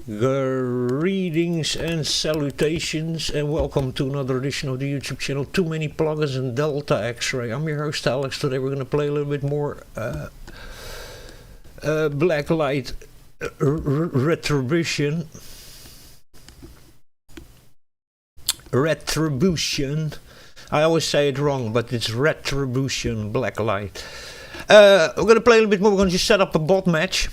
Greetings and salutations and welcome to another edition of the YouTube channel Too Many Plugins and Delta X-Ray. I'm your host Alex. Today we're going to play a little bit more Blacklight Retribution. I always say it wrong, but it's Retribution Blacklight. We're going to play a little bit more. We're going to just set up a bot match.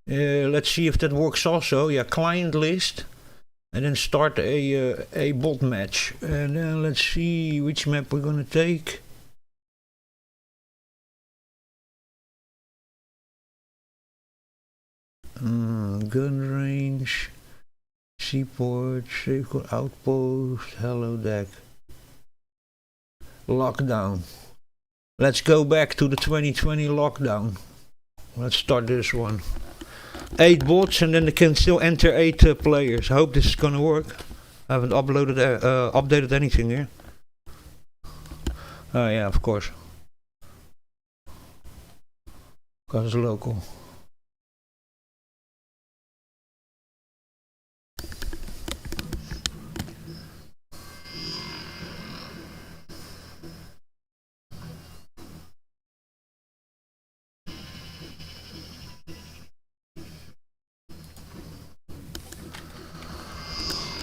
Let's see if that works also. Yeah, client list, and then start a bot match, and then let's see which map we're gonna take. Gun range, seaport, safeguard outpost, hello deck, lockdown. Let's go back to the 2020 lockdown. Let's start this one. 8 bots, and then they can still enter 8 players. I hope this is gonna work. I haven't updated anything here. Oh yeah, of course. Because it's local.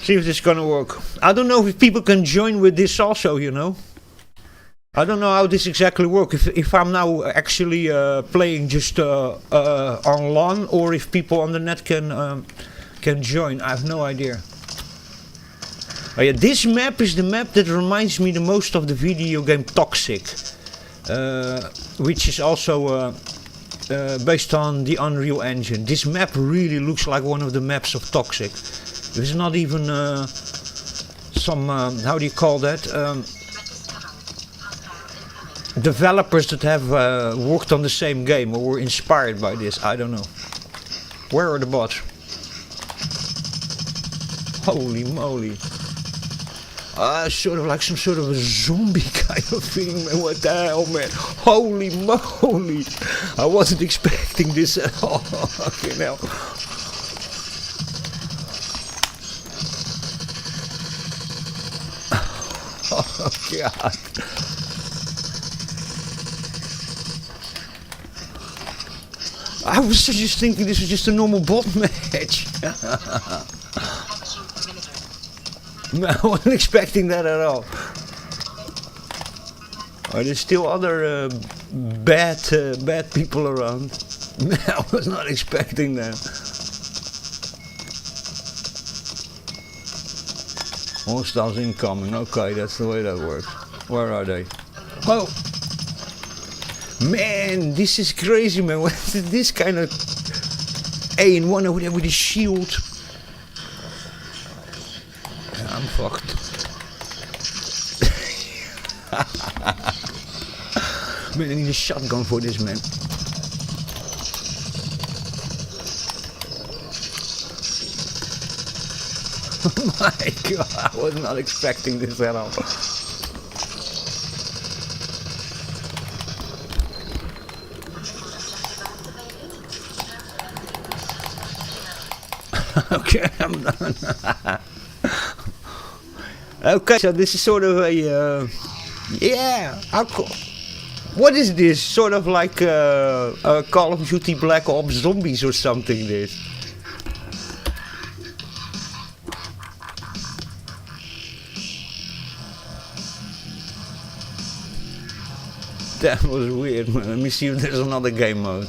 See if this is gonna work. I don't know if people can join with this also, you know. I don't know how this exactly works. If I'm now actually playing just on LAN, or if people on the net can join. I have no idea. Oh yeah, this map is the map that reminds me the most of the video game Toxic, which is also based on the Unreal Engine. This map really looks like one of the maps of Toxic. There's not even some, how do you call that, developers that have worked on the same game or were inspired by this. I don't know. Where are the bots? Holy moly. Sort of like some sort of a zombie kind of thing, man. What the hell, man? Holy moly. I wasn't expecting this at all. Fucking hell. Oh god. I was just thinking this was just a normal bot match. No, I wasn't expecting that at all. Are there still other bad people around? No, I was not expecting that. Hostiles incoming. Okay, that's the way that works. Where are they? Oh! Man, this is crazy, man. What is this kind of A1 over there with his shield? Yeah, I'm fucked. Man, I need a shotgun for this, man. Oh my god, I was not expecting this at all. Okay, I'm done. Okay, so this is sort of a, yeah, what is this? Sort of like a Call of Duty Black Ops Zombies or something, this. That was weird, man. Let me see if there's another game mode.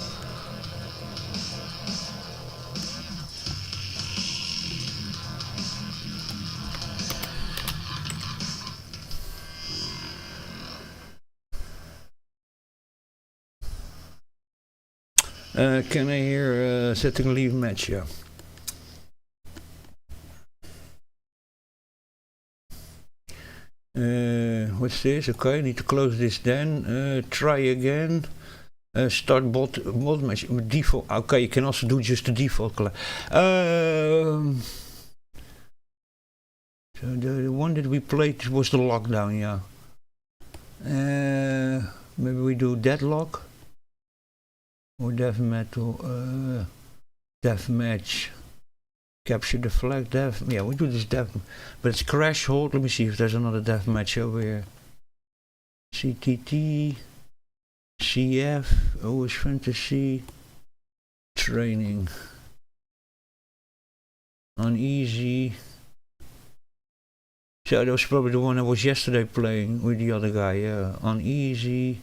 Can I hear setting leave match? Yeah. What's this? Okay, I need to close this then. Try again. Start bot match. Default. Okay, you can also do just the default. So the one that we played was the lockdown, yeah. Maybe we do deadlock or death metal. Deathmatch. Capture the flag. Death. Yeah, we do this death. But it's crash hold. Let me see if there's another deathmatch over here. CTT. CF. OS Fantasy. Training. Uneasy. So that was probably the one I was yesterday playing with the other guy. Yeah. Uneasy.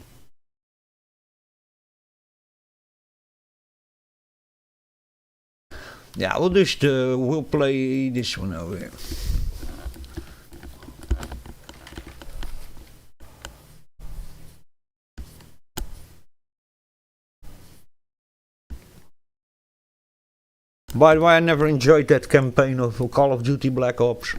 Yeah, we'll play this one over here. By the way, I never enjoyed that campaign of Call of Duty Black Ops.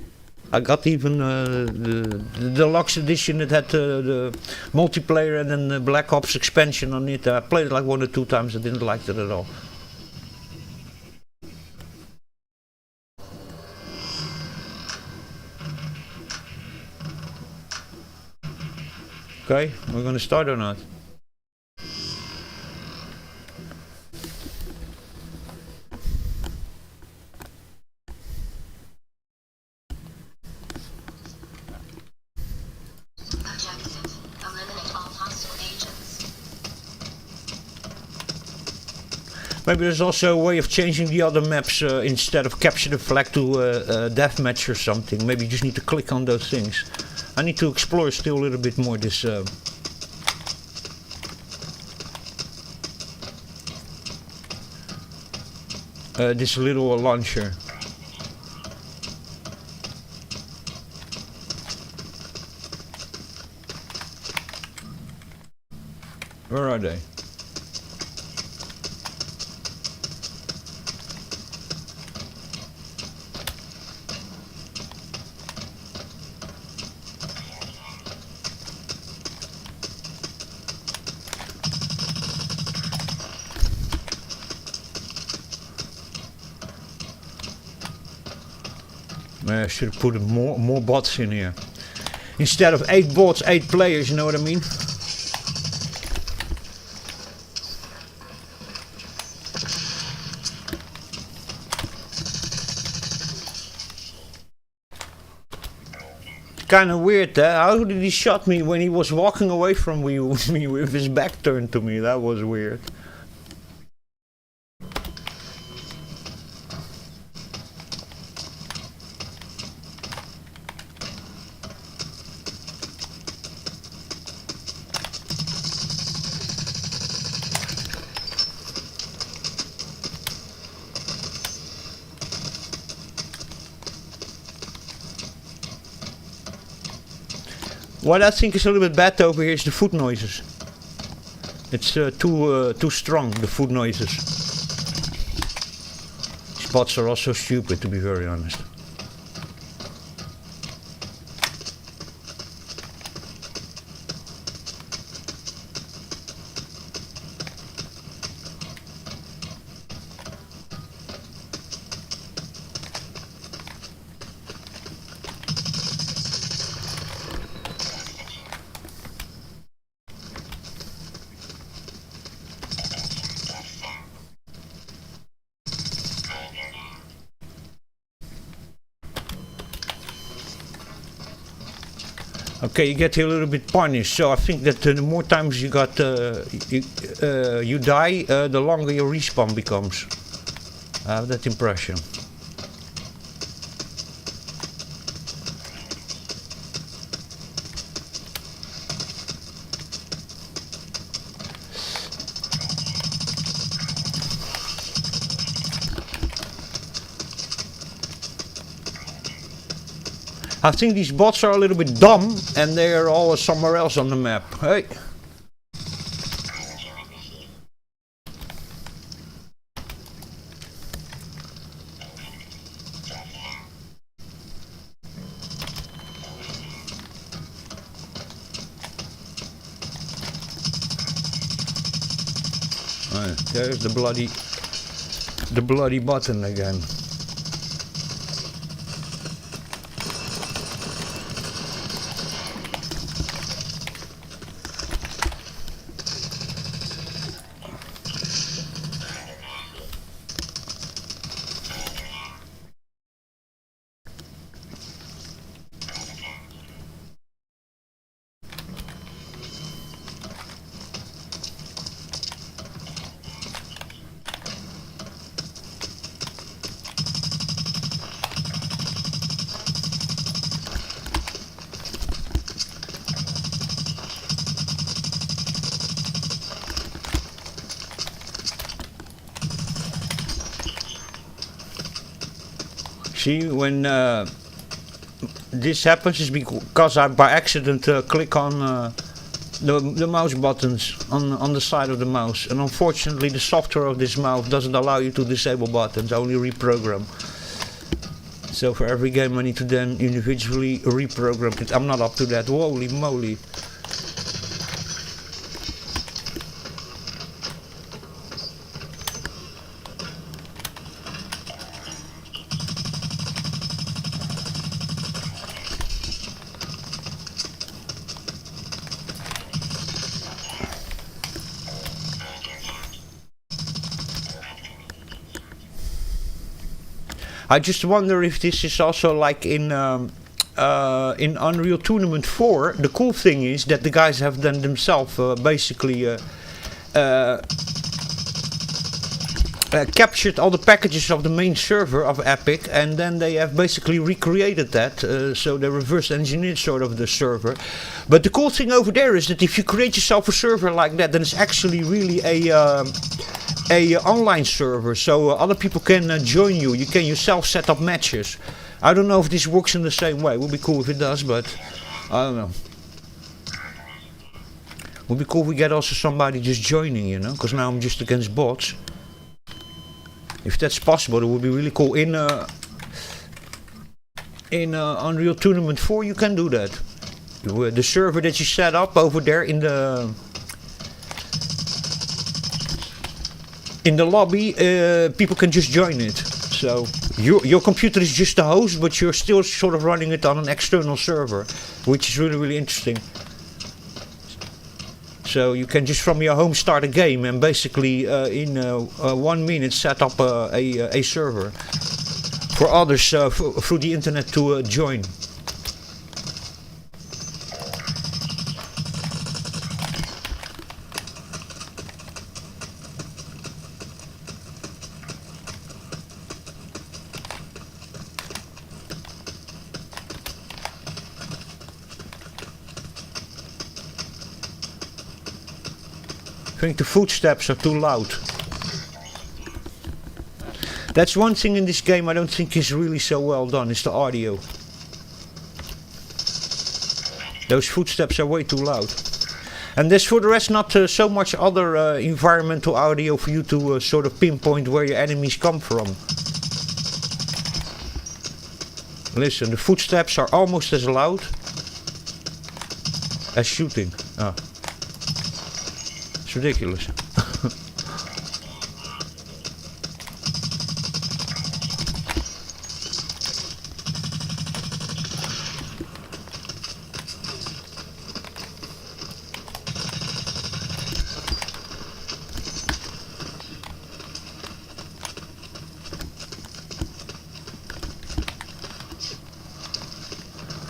I got even the deluxe edition that had the multiplayer and then the Black Ops expansion on it. I played it like 1 or 2 times. I didn't like it at all. Okay, we're gonna start or not? Maybe there's also a way of changing the other maps instead of capture the flag to deathmatch or something. Maybe you just need to click on those things. I need to explore still a little bit more this this little launcher. Where are they? I should have put more bots in here. Instead of 8 bots, 8 players, you know what I mean? Kinda weird, how did he shot me when he was walking away from me with his back turned to me? That was weird. What I think is a little bit bad over here is the foot noises. It's too strong, the foot noises. Spots are also stupid, to be very honest. Okay, you get a little bit punished, so I think that the more times you got you die, the longer your respawn becomes. I have that impression. I think these bots are a little bit dumb and they're all somewhere else on the map. Hey! There's the bloody button again. See, when this happens is because I by accident click on the mouse buttons on the side of the mouse, and unfortunately the software of this mouse doesn't allow you to disable buttons, only reprogram. So for every game I need to then individually reprogram it. I'm not up to that. Holy moly. I just wonder if this is also like in Unreal Tournament 4. The cool thing is that the guys have done themselves basically captured all the packages of the main server of Epic, and then they have basically recreated that, so they reverse engineered sort of the server. But the cool thing over there is that if you create yourself a server like that, then it's actually really a online server, so other people can join you. You can yourself set up matches. I don't know if this works in the same way. It would be cool if it does, but I don't know. Would be cool if we get also somebody just joining, you know, because now I'm just against bots. If that's possible, it would be really cool. In Unreal Tournament 4 you can do that. The server that you set up over there in the lobby, people can just join it. So your computer is just the host, but you're still sort of running it on an external server, which is really, really interesting. So you can just from your home start a game and basically in 1 minute set up a server for others through the internet to join. I think the footsteps are too loud. That's one thing in this game I don't think is really so well done, is the audio. Those footsteps are way too loud. And there's for the rest not so much other environmental audio for you to sort of pinpoint where your enemies come from. Listen, the footsteps are almost as loud as shooting. Ah. It's ridiculous.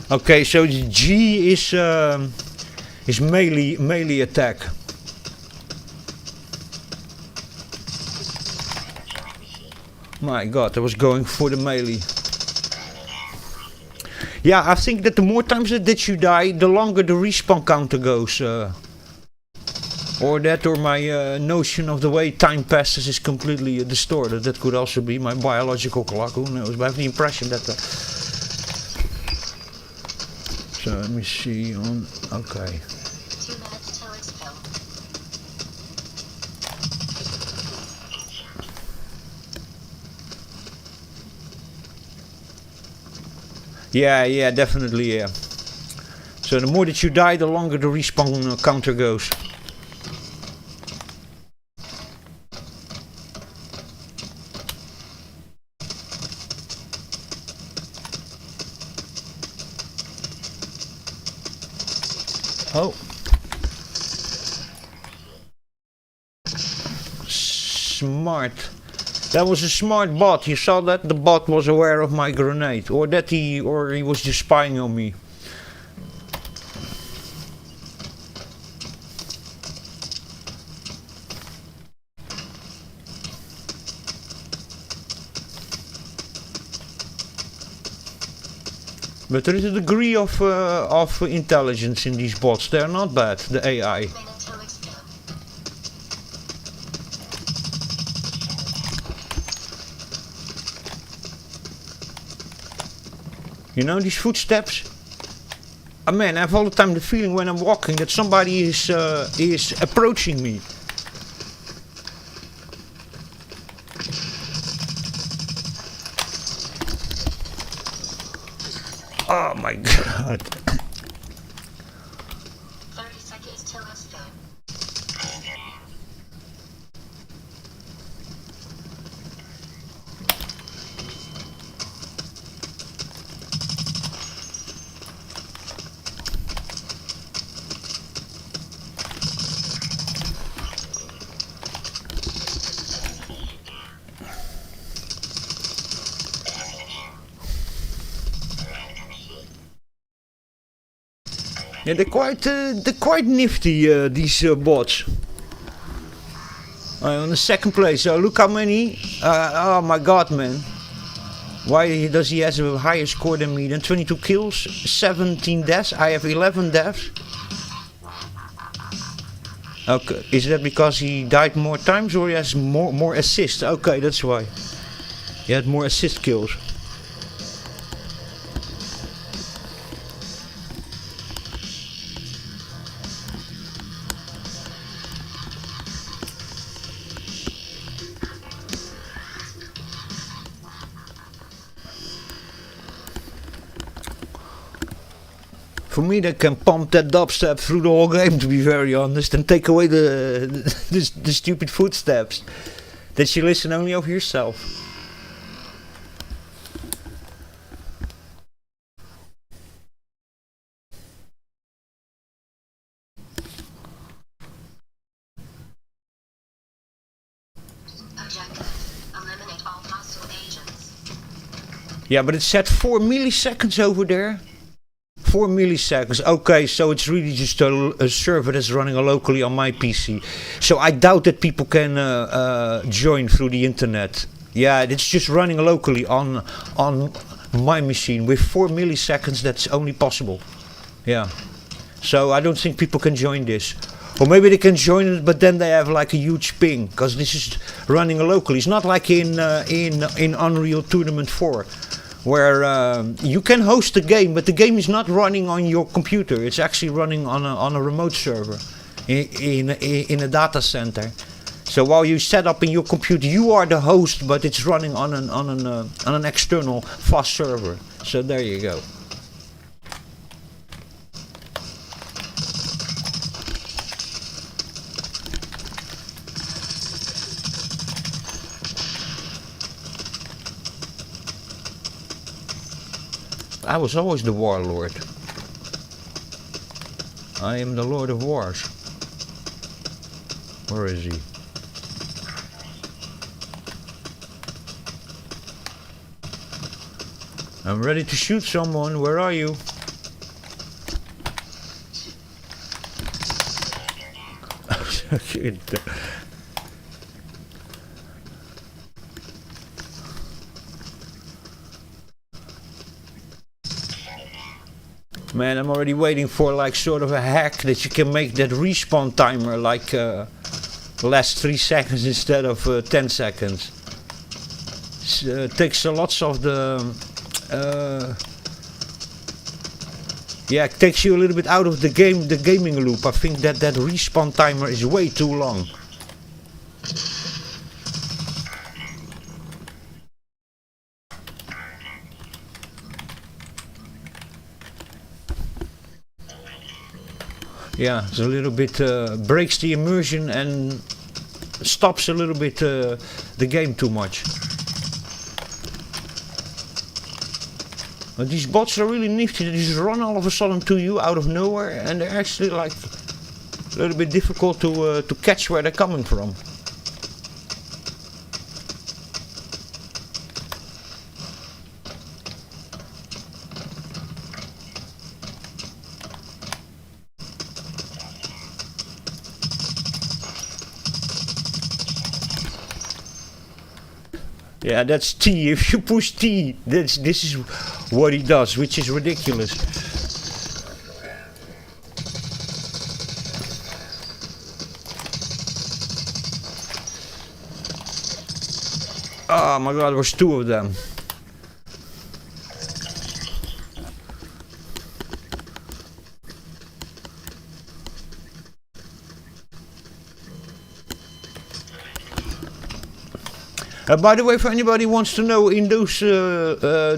Okay, so the G is melee attack. My god, I was going for the melee. Yeah, I think that the more times that you die, the longer the respawn counter goes. Or my notion of the way time passes is completely distorted. That could also be my biological clock, who knows. But I have the impression that... So let me see on... Okay. Yeah, definitely, yeah. So the more that you die, the longer the respawn counter goes. Oh. Smart. That was a smart bot. You saw that? The bot was aware of my grenade. Or he was just spying on me. But there is a degree of intelligence in these bots. They're not bad, the AI. You know these footsteps? Man, I have all the time the feeling when I'm walking that somebody is approaching me. Oh my god. 30 seconds till it's done. Yeah, they're quite nifty, these bots. On the second place, so look how many. Oh my god, man. Why does he have a higher score than me? Then 22 kills, 17 deaths. I have 11 deaths. Okay, is that because he died more times or he has more assists? Okay, that's why. He had more assist kills. For me, they can pump that dubstep through the whole game, to be very honest, and take away the stupid footsteps. That you listen only of yourself. Objective: eliminate all hostile agents. Yeah, but it said 4 milliseconds over there. 4 milliseconds. Okay, so it's really just a server that's running locally on my PC. So I doubt that people can join through the internet. Yeah, it's just running locally on my machine. With 4 milliseconds, that's only possible. Yeah. So I don't think people can join this. Or maybe they can join it, but then they have like a huge ping, because this is running locally. It's not like in Unreal Tournament 4. Where you can host a game, but the game is not running on your computer. It's actually running on a remote server in a data center. So while you set up in your computer, you are the host, but it's running on an external fast server. So there you go. I was always the warlord. I am the Lord of Wars. Where is he? I'm ready to shoot someone. Where are you? Man, I'm already waiting for like sort of a hack that you can make that respawn timer like last 3 seconds instead of 10 seconds. It takes lots of the yeah, it takes you a little bit out of the gaming loop. I think that respawn timer is way too long. Yeah, it's a little bit breaks the immersion and stops a little bit the game too much. But these bots are really nifty. They just run all of a sudden to you out of nowhere, and they're actually like a little bit difficult to catch where they're coming from. Yeah, that's T. If you push T, this is what he does, which is ridiculous. Oh my god, there was 2 of them. By the way, for anybody who wants to know, in those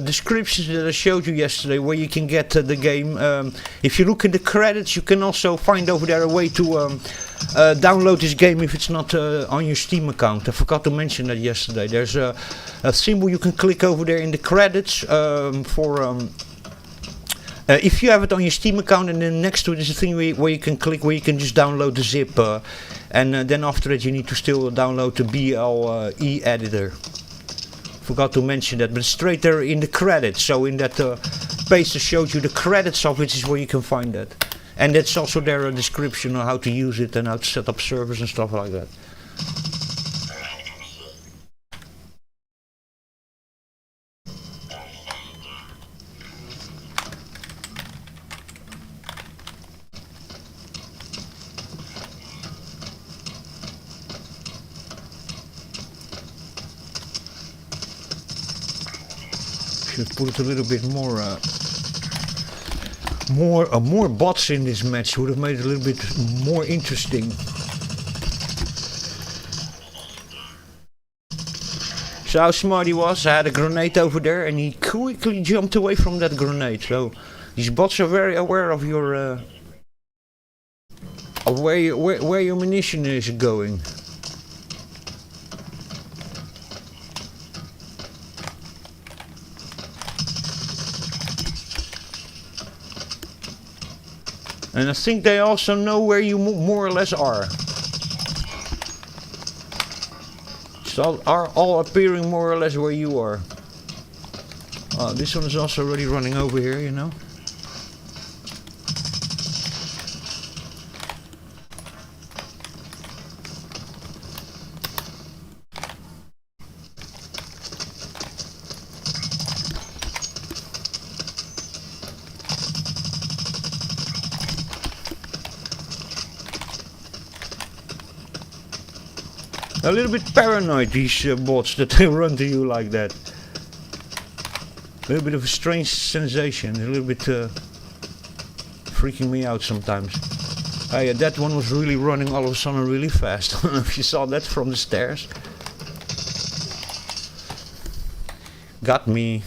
descriptions that I showed you yesterday, where you can get the game, if you look in the credits, you can also find over there a way to download this game if it's not on your Steam account. I forgot to mention that yesterday. There's a symbol you can click over there in the credits if you have it on your Steam account, and then next to it is a thing where you can click, where you can just download the zip, and then after that you need to still download the BLE editor. Forgot to mention that, but straight there in the credits. So in that page that shows you the credits of it is where you can find that, and that's also there a description on how to use it and how to set up servers and stuff like that. Should put it a little bit more bots in this match. Would have made it a little bit more interesting. So how smart he was, I had a grenade over there and he quickly jumped away from that grenade. So these bots are very aware of your of where your munition is going. And I think they also know where you more or less are. So are all appearing more or less where you are. Oh, this one is also already running over here, you know. A little bit paranoid, these bots, that they run to you like that. A little bit of a strange sensation, a little bit freaking me out sometimes. Hey, that one was really running all of a sudden really fast. I don't know if you saw that from the stairs. Got me.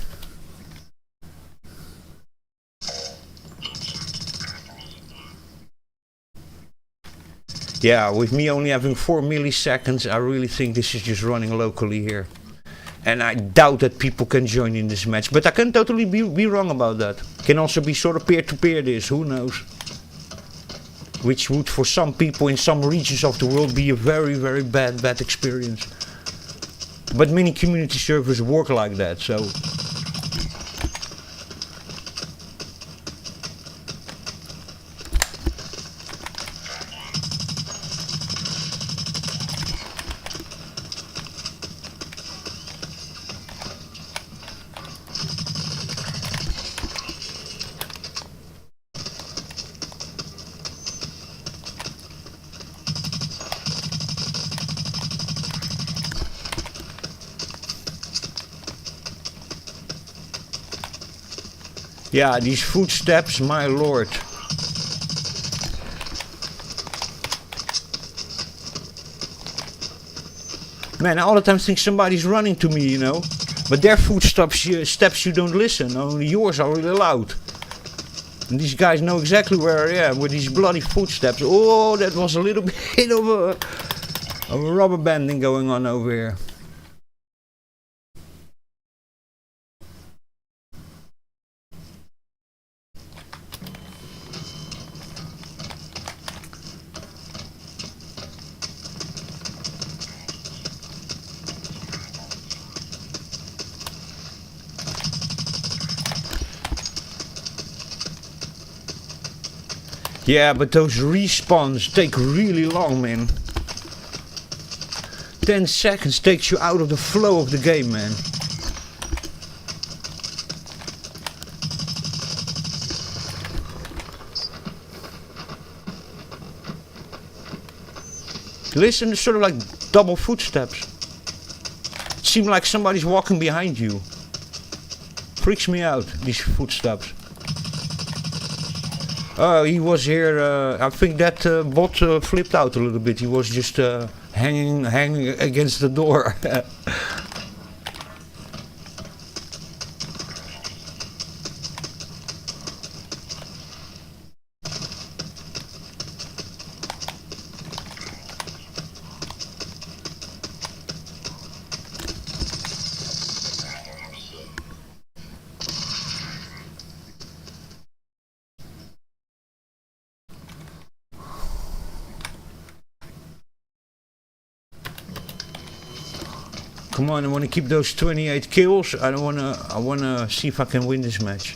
Yeah, with me only having 4 milliseconds, I really think this is just running locally here. And I doubt that people can join in this match. But I can totally be wrong about that. Can also be sort of peer-to-peer this, who knows. Which would for some people in some regions of the world be a very, very bad experience. But many community servers work like that, so... Yeah, these footsteps, my lord. Man, I all the time think somebody's running to me, you know. But their footsteps you don't listen, only yours are really loud. And these guys know exactly where I am with these bloody footsteps. Oh, that was a little bit of a rubber banding going on over here. Yeah, but those respawns take really long, man. 10 seconds takes you out of the flow of the game, man. Listen, it's sort of like double footsteps. It seems like somebody's walking behind you. Freaks me out, these footsteps. Oh, he was here, I think that bot flipped out a little bit. He was just hanging against the door. Come on, I want to keep those 28 kills. I want to see if I can win this match.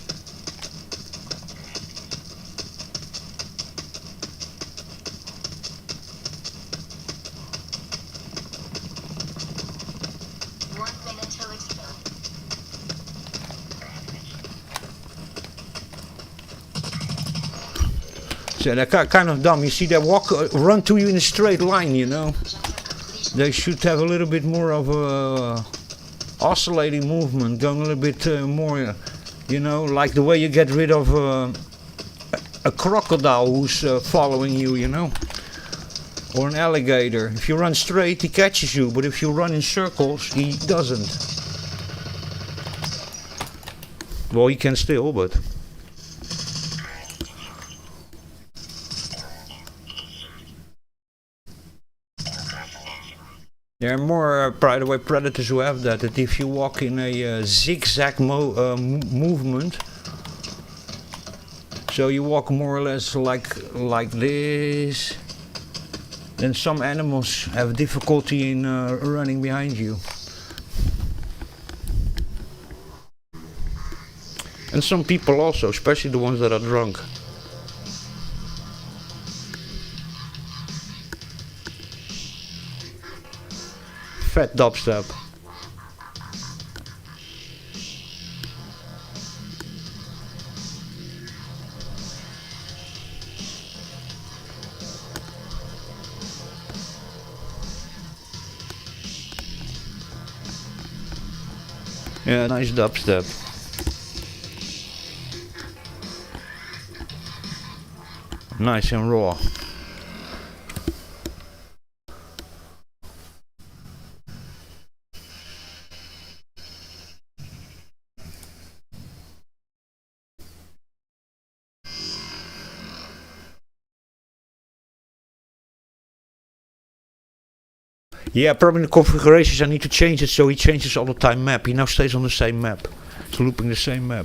So they're kind of dumb. You see, they run to you in a straight line, you know. They should have a little bit more of a oscillating movement, going a little bit more, you know, like the way you get rid of a crocodile who's following you, you know, or an alligator. If you run straight, he catches you, but if you run in circles, he doesn't. Well, he can still, but... There are more, by the way, predators who have that if you walk in a zigzag movement, so you walk more or less like this, then some animals have difficulty in running behind you. And some people also, especially the ones that are drunk. Fat dubstep. Yeah, nice dubstep. Nice and raw. Yeah, probably in the configurations I need to change it so he changes all the time map. He now stays on the same map. It's looping the same map.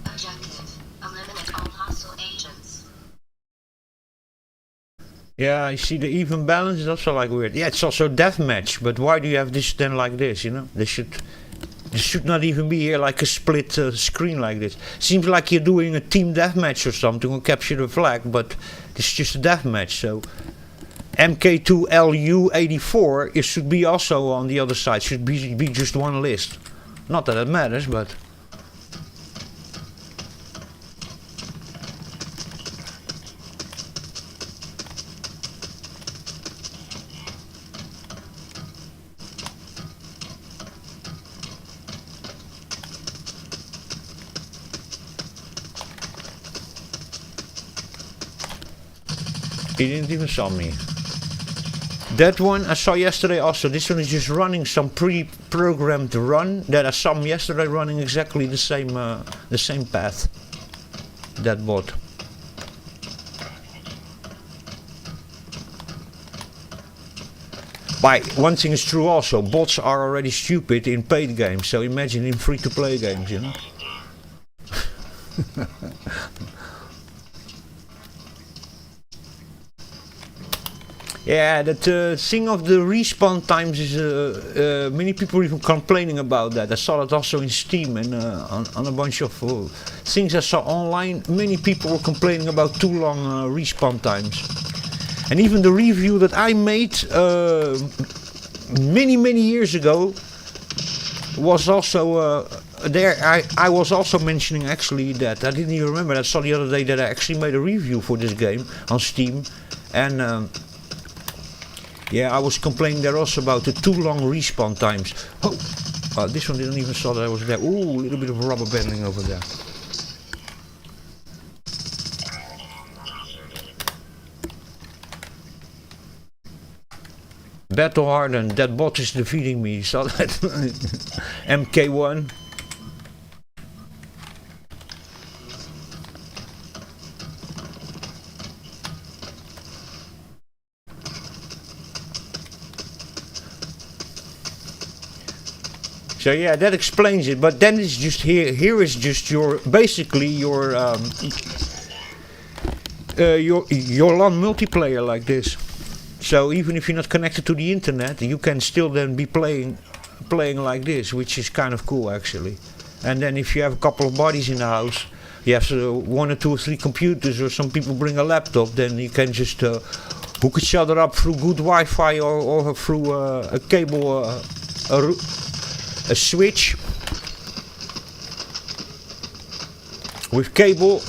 Objective: eliminate all hostile agents. Yeah, I see the even balance is also like weird. Yeah, it's also deathmatch, but why do you have this then like this, you know? There should not even be here like a split screen like this. Seems like you're doing a team deathmatch or something or capture the flag, but it's just a deathmatch. So MK2LU84 it should be also on the other side. Should be just one list. Not that it matters, but. He didn't even saw me. That one I saw yesterday also. This one is just running some pre-programmed run that I saw him yesterday running exactly the same path. That bot. But one thing is true also. Bots are already stupid in paid games. So imagine in free-to-play games, you know. Yeah, that thing of the respawn times is many people even complaining about that. I saw it also in Steam and on a bunch of things I saw online. Many people were complaining about too long respawn times. And even the review that I made many years ago was also there. I was also mentioning actually that. I didn't even remember. I saw the other day that I actually made a review for this game on Steam. And yeah, I was complaining there also about the too long respawn times. Oh, this one didn't even saw that I was there. Ooh, a little bit of rubber banding over there. Battle hardened, that bot is defeating me. Saw that? MK1. So yeah, that explains it. But then it's just here is just your basically your LAN multiplayer like this. So even if you're not connected to the internet, you can still then be playing like this, which is kind of cool actually. And then if you have a couple of bodies in the house, you have 1 or 2 or 3 computers, or some people bring a laptop, then you can just hook each other up through good Wi-Fi or through a cable, a switch with cable,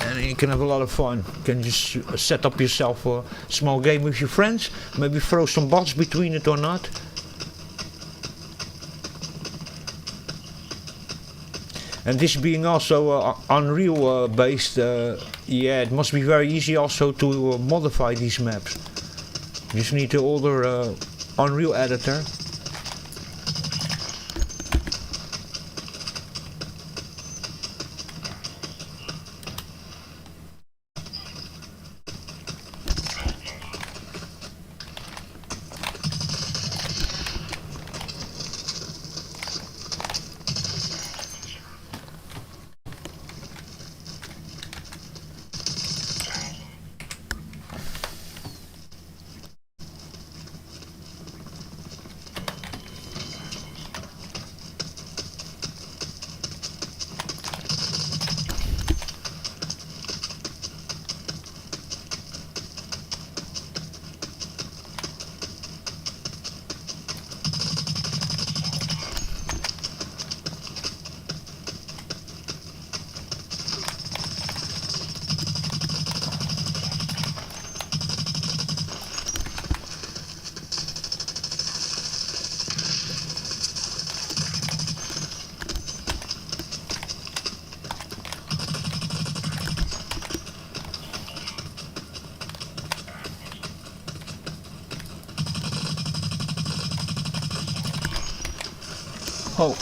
and you can have a lot of fun. You can just set up yourself a small game with your friends, maybe throw some bots between it or not. And this being also Unreal based, yeah, it must be very easy also to modify these maps. You just need the older Unreal editor. Oh.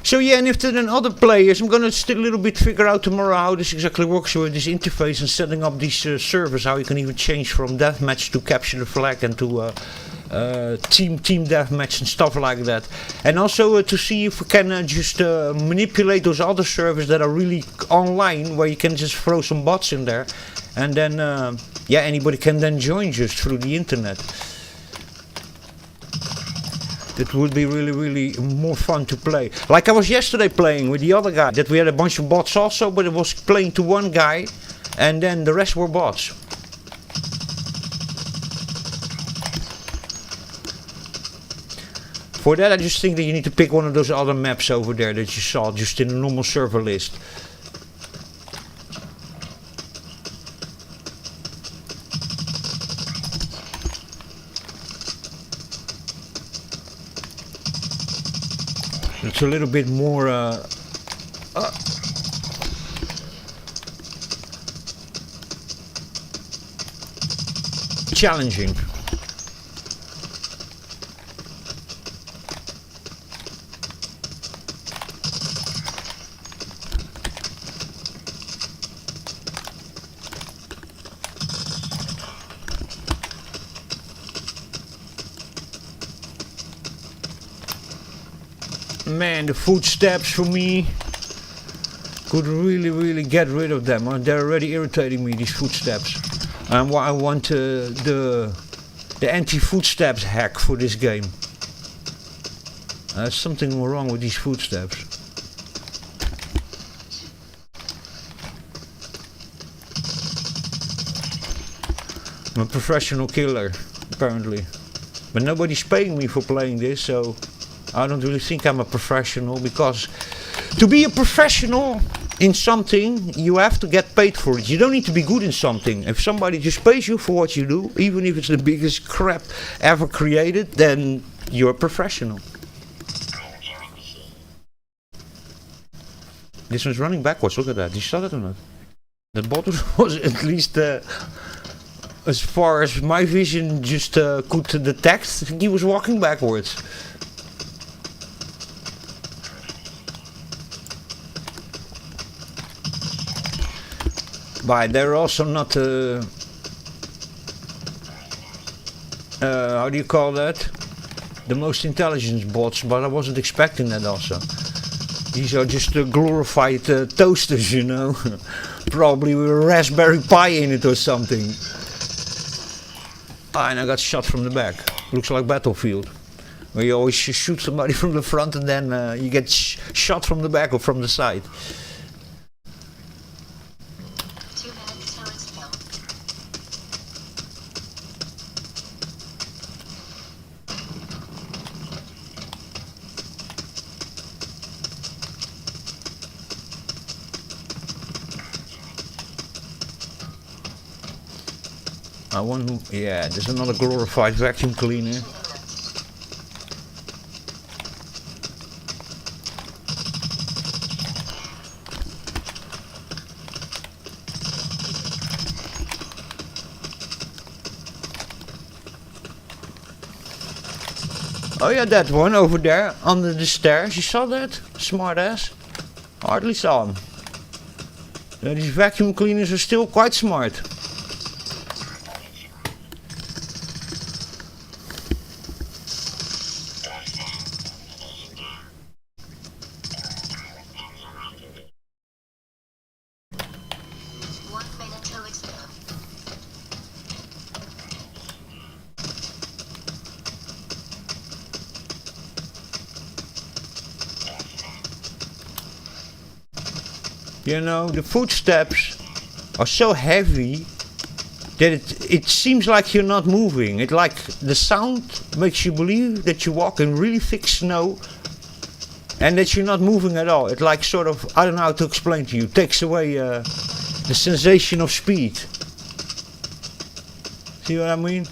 So yeah, and if there are other players, I'm gonna still a little bit figure out tomorrow how this exactly works with this interface and setting up these servers, how you can even change from deathmatch to capture the flag and to team deathmatch and stuff like that. And also to see if we can just manipulate those other servers that are really online, where you can just throw some bots in there, and then yeah, anybody can then join just through the internet. It would be really more fun to play. Like I was yesterday playing with the other guy, that we had a bunch of bots also, but it was playing to one guy and then the rest were bots. For that I just think that you need to pick one of those other maps over there that you saw just in a normal server list. It's a little bit more challenging. Man, the footsteps for me could really get rid of them. They're already irritating me, these footsteps. And I want the anti-footsteps hack for this game. There's something wrong with these footsteps. I'm a professional killer, apparently. But nobody's paying me for playing this, so I don't really think I'm a professional, because to be a professional in something, you have to get paid for it. You don't need to be good in something. If somebody just pays you for what you do, even if it's the biggest crap ever created, then you're a professional. This one's running backwards, look at that. Did you saw that or not? That bot was at least, as far as my vision just could detect, he was walking backwards. But they're also not how do you call that? The most intelligent bots, but I wasn't expecting that also. These are just glorified toasters, you know. Probably with a Raspberry Pi in it or something. Ah, and I got shot from the back. Looks like Battlefield. Where you always shoot somebody from the front and then you get shot from the back or from the side. 2 minutes till it's filled. I want, yeah, there's another glorified vacuum cleaner. Oh yeah, that one over there under the stairs. You saw that? Smart ass. Hardly saw him. Yeah, these vacuum cleaners are still quite smart. You know, the footsteps are so heavy that it seems like you're not moving. It like the sound makes you believe that you walk in really thick snow and that you're not moving at all. It like sort of, I don't know how to explain to you, takes away the sensation of speed. See what I mean?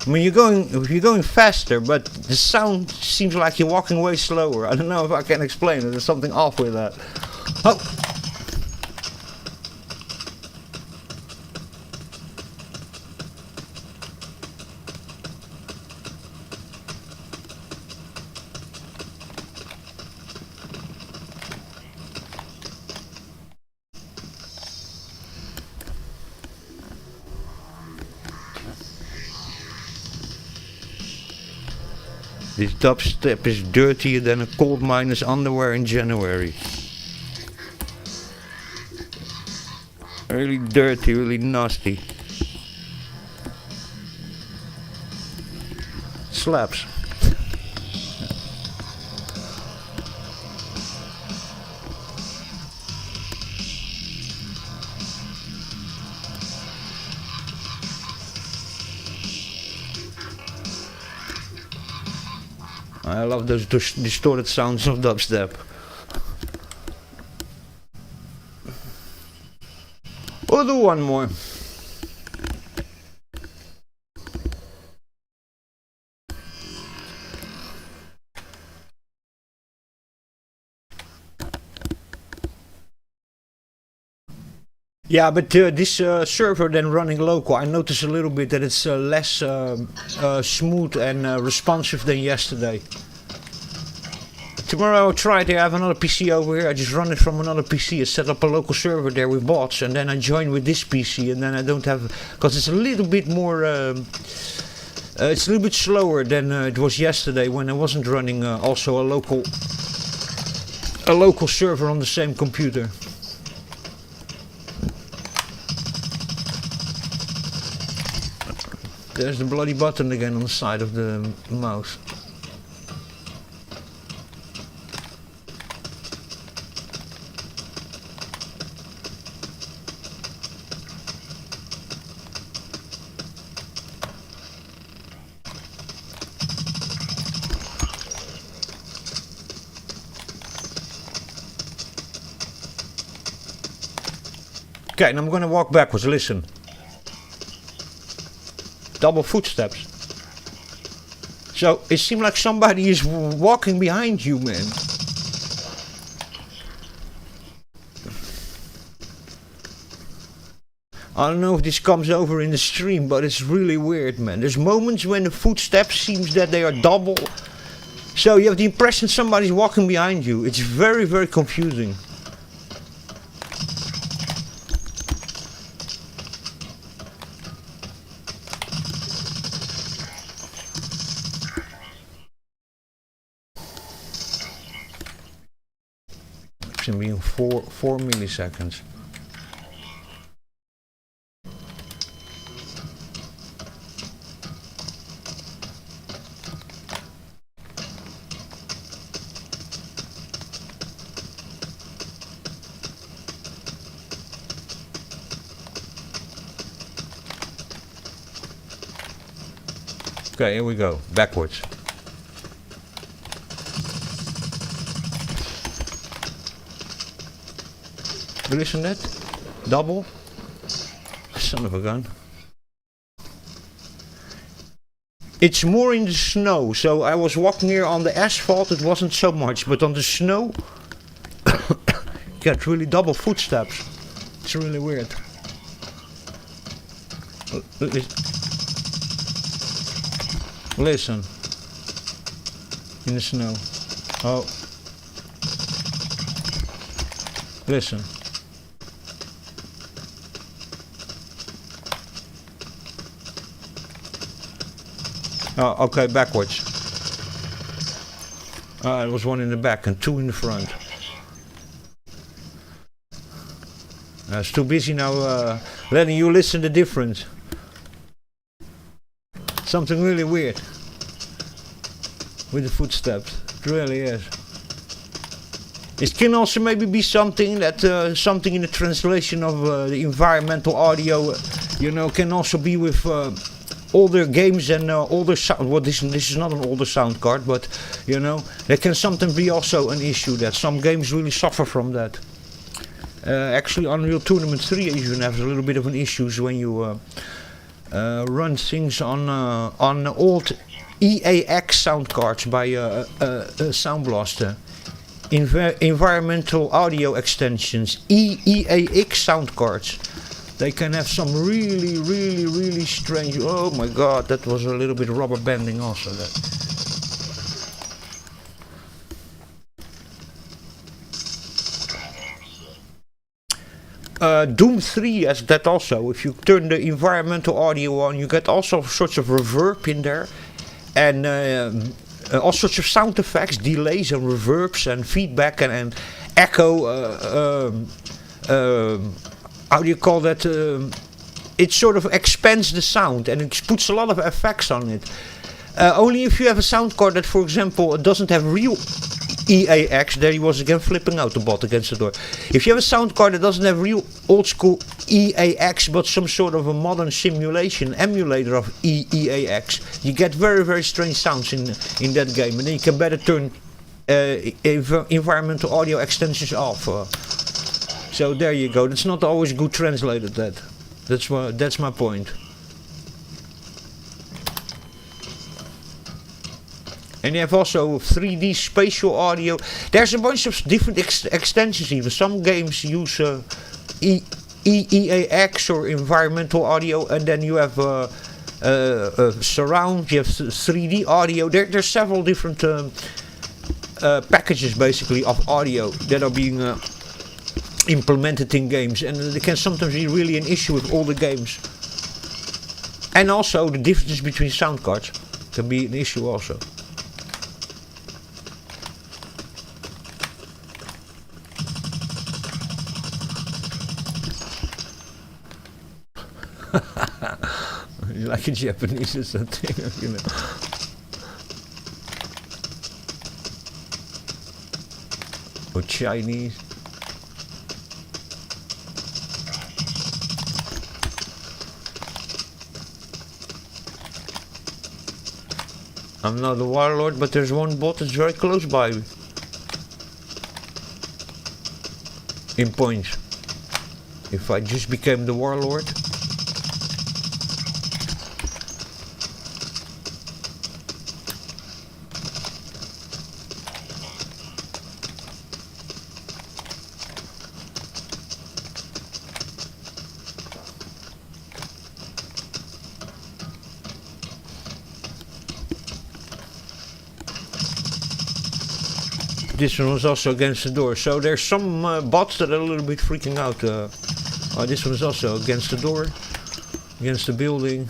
I mean, you're going faster, but the sound seems like you're walking way slower. I don't know if I can explain it. There's something off with that. Oh. This dubstep is dirtier than a coal miner's underwear in January. Really dirty, really nasty. Slaps. I love those distorted sounds of dubstep. We'll do one more. Yeah, but this server then running local, I noticed a little bit that it's less smooth and responsive than yesterday. Tomorrow I'll try it. I have another PC over here. I just run it from another PC. I set up a local server there with bots, and then I join with this PC, and then I don't have, because it's a little bit more, it's a little bit slower than it was yesterday when I wasn't running also a local server on the same computer. There's the bloody button again on the side of the mouse. Okay, and I'm gonna walk backwards, listen. Double footsteps. So it seemed like somebody is walking behind you, man. I don't know if this comes over in the stream, but it's really weird, man. There's moments when the footsteps seems that they are double. So you have the impression somebody's walking behind you. It's very, very confusing. Should be in 4 milliseconds. Okay, here we go. Backwards. You listen to that? Double? Son of a gun. It's more in the snow, so I was walking here on the asphalt, it wasn't so much, but on the snow, get really double footsteps. It's really weird. Listen. In the snow. Oh. Listen. Oh, okay, backwards. There was one in the back and two in the front. I was too busy now letting you listen to the difference. Something really weird with the footsteps. It really is. It can also maybe be something that something in the translation of the environmental audio, you know, can also be with older games and older sound. Well, this is not an older sound card, but you know, there can sometimes be also an issue that some games really suffer from that. Actually, Unreal Tournament 3 even has a little bit of an issues when you run things on old EAX sound cards by Sound Blaster. Environmental audio extensions, EAX sound cards. They can have some really strange. Oh my god, that was a little bit rubber banding also. Doom 3 has that also. If you turn the environmental audio on, you get all sorts of reverb in there, and all sorts of sound effects, delays and reverbs and feedback and echo. How do you call that? It sort of expands the sound and it puts a lot of effects on it. Only if you have a sound card that, for example, doesn't have real EAX, there he was again flipping out the bot against the door. If you have a sound card that doesn't have real old school EAX but some sort of a modern simulation emulator of EAX, you get very strange sounds in that game, and then you can better turn environmental audio extensions off. So there you go. That's not always good translated. That's my point. And you have also 3D spatial audio. There's a bunch of different extensions even. Some games use EAX or environmental audio, and then you have surround, you have 3D audio. There's several different packages basically of audio that are being implemented in games, and it can sometimes be really an issue with all the games. And also the difference between sound cards can be an issue also. Like a Japanese or something, you know. Or Chinese. I'm not a warlord, but there's one bot that's very close by me. In points. If I just became the warlord. This one was also against the door, so there's some bots that are a little bit freaking out. Oh, this one is also against the door, against the building.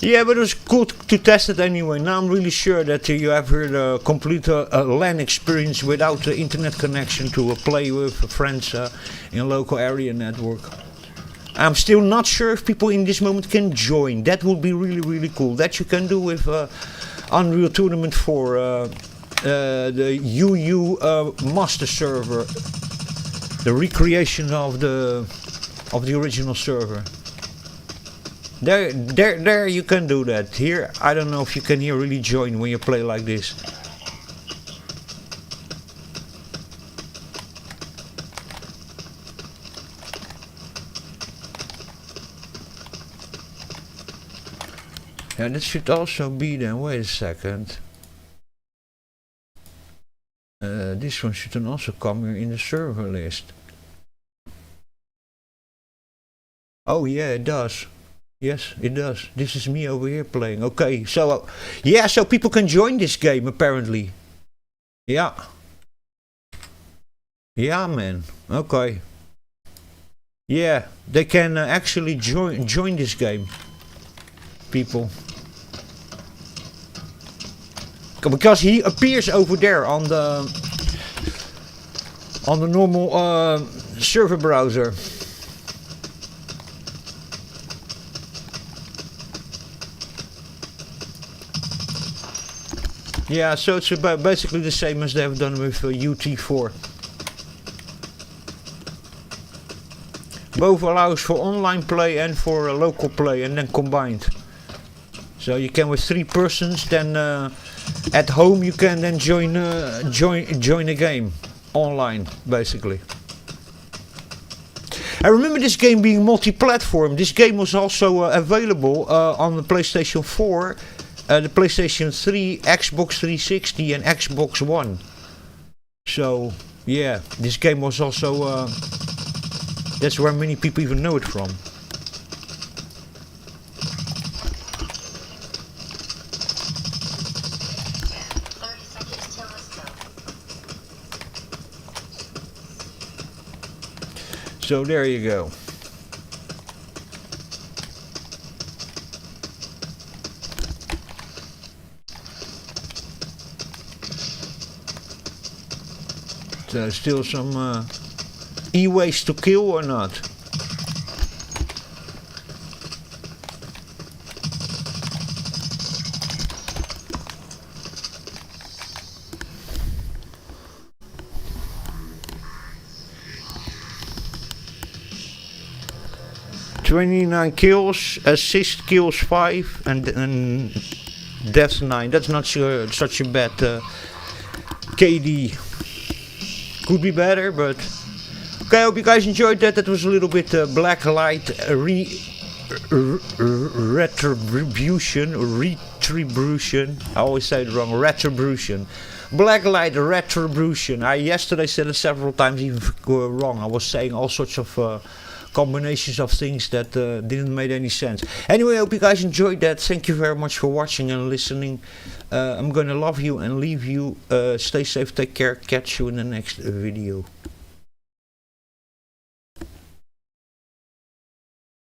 Yeah, but it was cool to test it anyway. Now I'm really sure that you have heard a complete LAN experience without the internet connection to play with friends in a local area network. I'm still not sure if people in this moment can join. That would be really, really cool. That you can do with Unreal Tournament 4, the UU master server, the recreation of the original server. There you can do that. Here, I don't know if you can here really join when you play like this. Yeah, that should also be then. Wait a second. This one should then also come here in the server list. Oh yeah, it does. Yes, it does. This is me over here playing. Okay, so yeah, so people can join this game apparently. Yeah. Yeah, man. Okay. Yeah, they can actually join this game. People. Because he appears over there on the normal server browser. Yeah, so it's basically the same as they have done with UT4. Both allows for online play and for local play, and then combined. So you can with 3 persons, then at home you can then join a game online, basically. I remember this game being multi-platform. This game was also available on the PlayStation 4. The PlayStation 3, Xbox 360 and Xbox One. So, yeah, this game was also... that's where many people even know it from. So there you go. Still some e-waste to kill or not? "29 kills, assist kills 5, and deaths 9. That's not such a bad KD. Could be better, but okay. I hope you guys enjoyed that. That was a little bit Blacklight Retribution. I always say it wrong. Retribution. Blacklight Retribution. I yesterday said it several times, even wrong. I was saying all sorts of combinations of things that didn't make any sense. Anyway, I hope you guys enjoyed that. Thank you very much for watching and listening. I'm gonna love you and leave you. Stay safe, take care, catch you in the next video.